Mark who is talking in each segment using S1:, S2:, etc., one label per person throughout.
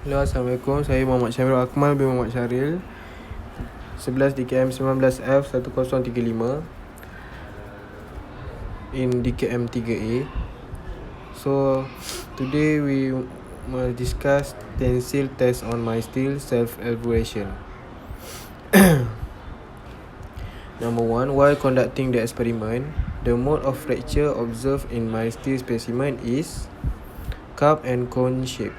S1: Hello, Assalamualaikum. Saya Muhammad Shamirul Akmal bin Muhammad Syaril, 11 DKM 19F 1035 in DKM 3A. So today we will discuss tensile test on my steel self-evaluation. Number 1, while conducting the experiment, the mode of fracture observed in my steel specimen is cup and cone shape.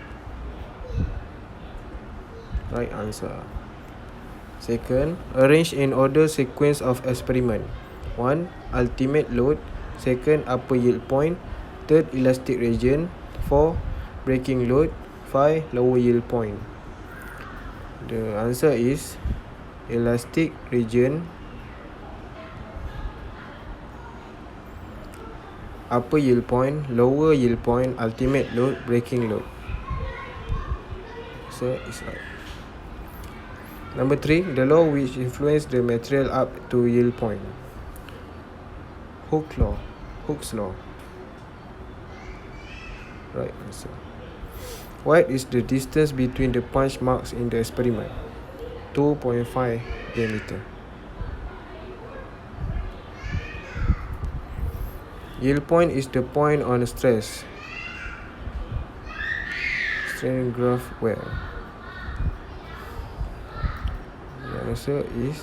S1: Right answer. Second, arrange in order sequence of experiment. 1. Ultimate load. 2. Upper yield point. 3. Elastic region. 4. Breaking load. 5. Lower yield point. The answer is elastic region, upper yield point, lower yield point, ultimate load, breaking load. So it's right. Number 3, the law which influence the material up to yield point. Hooke's law. Right answer. What is the distance between the punch marks in the experiment? 2.5 diameter. Yield point is the point on the stress strain graph where the answer is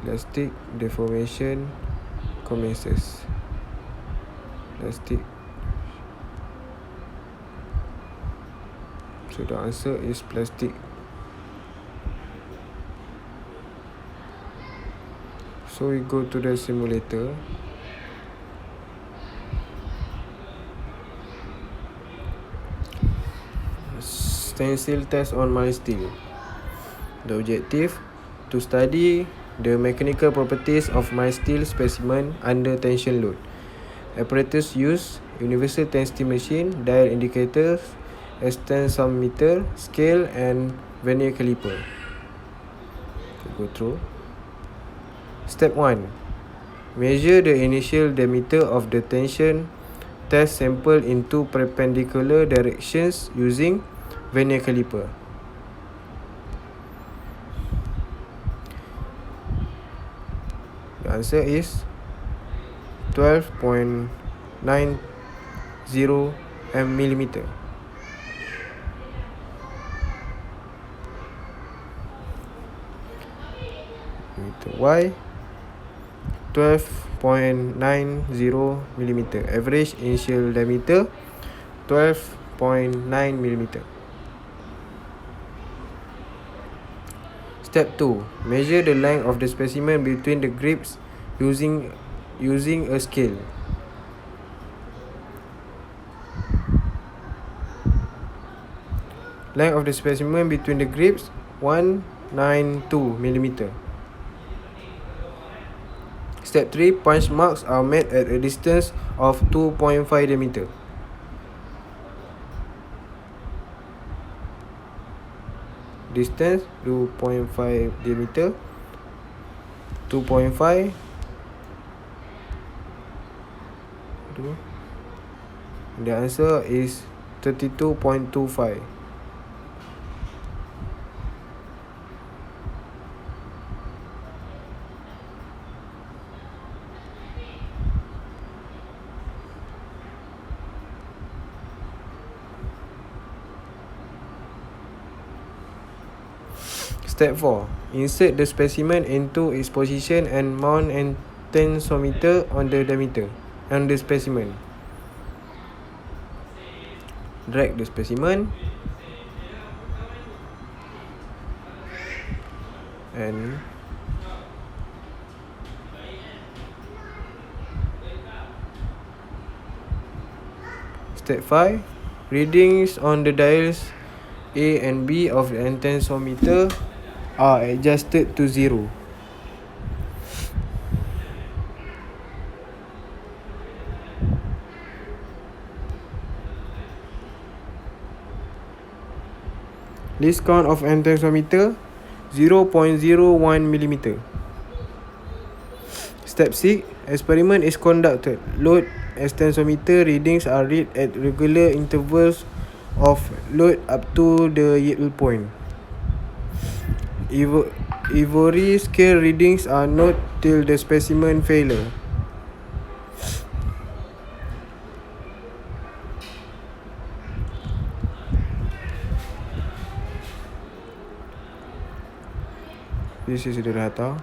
S1: elastic deformation commences. Elastic. So the answer is plastic. So we go to the simulator. Tensile test on my steel. The objective to study the mechanical properties of my steel specimen under tension load. Apparatus use universal tensile machine, dial indicators, extensometer, scale and vernier caliper. Go through. Step 1. Measure the initial diameter of the tension test sample in two perpendicular directions using vernier caliper. The answer is 12.90 mm. Y 12.90 mm. Average initial diameter 12.9 mm. Step 2. Measure the length of the specimen between the grips using a scale. Length of the specimen between the grips 192 mm. Step 3. Punch marks are made at a distance of 2.5 diameter. Distance 2.5 diameter. 2.5. The answer is 32.25. Step 4. Insert the specimen into its position and mount an tensometer on the specimen. Drag the specimen and Step 5. Readings on the dials A and B of the tensometer are adjusted to 0. List count of tensometer 0.01 mm. Step 6. Experiment is conducted. Load extensometer readings are read at regular intervals of load up to the yield point. Ivory scale readings are not till the specimen failure. This is the data.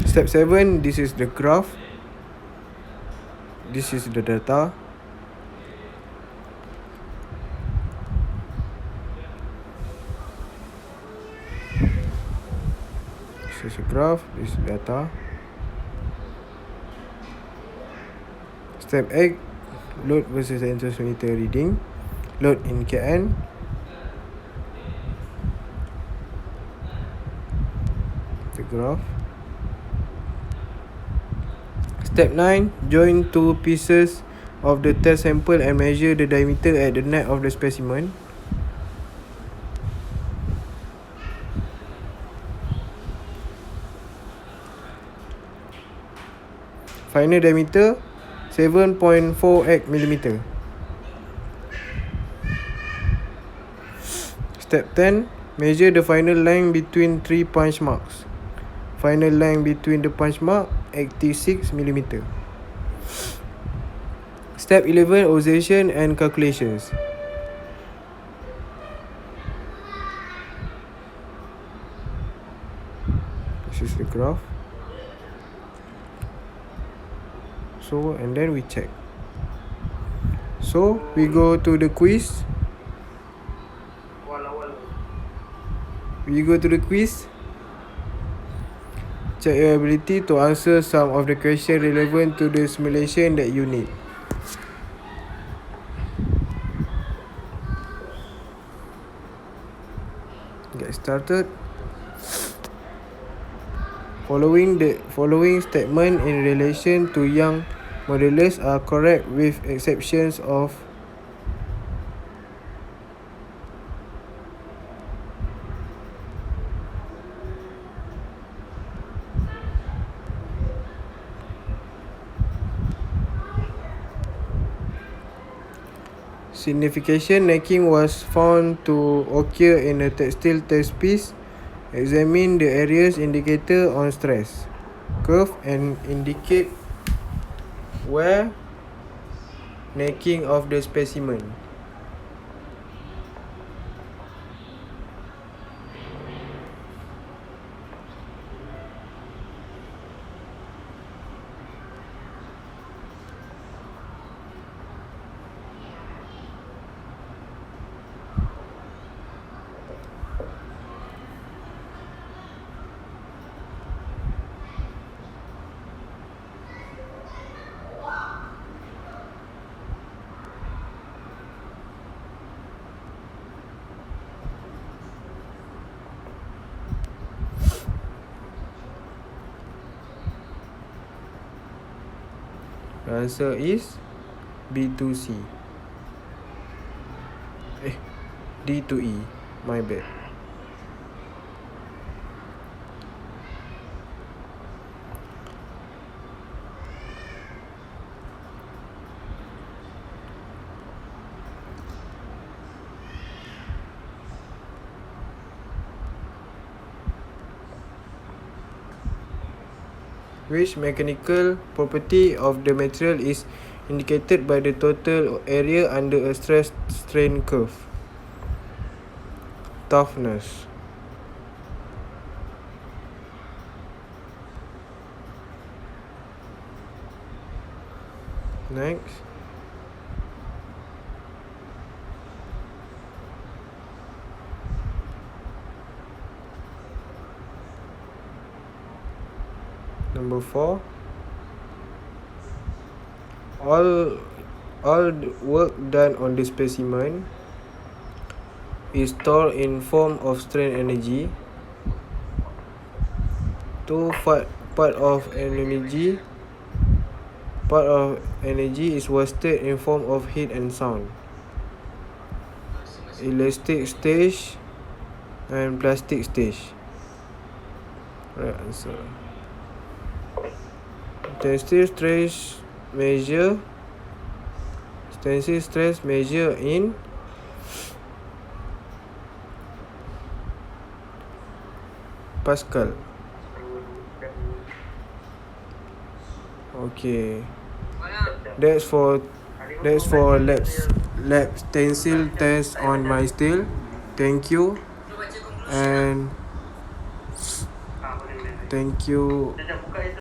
S1: Step 7, this is the graph. This is the data. This is a graph, this is data. Step 8, load versus interferometer reading. Load in KN. The graph. Step 9, join two pieces of the test sample and measure the diameter at the neck of the specimen. Final diameter 7.48 mm. Step 10, measure the final line between 3 punch marks. Final line between the punch mark 86 mm. Step 11, observation and calculations. This is the graph. So, and then we check. So, we go to the quiz. Check your ability to answer some of the questions relevant to the simulation that you need. Get started. Following statement in relation to young modulus are correct with exceptions of signification necking was found to occur in a textile test piece. Examine the areas indicator on stress curve and indicate where necking of the specimen. The answer is B to C. D to E. My bad. Which mechanical property of the material is indicated by the total area under a stress strain curve? Toughness. Next. Number 4. All the work done on the specimen is stored in form of strain energy. Part of energy Part of energy is wasted in form of heat and sound. Elastic stage and plastic stage. Right answer. Tensile stress measure. Tensile stress measure in Pascal. Okay. That's for lab stencil test on my steel. Thank you and thank you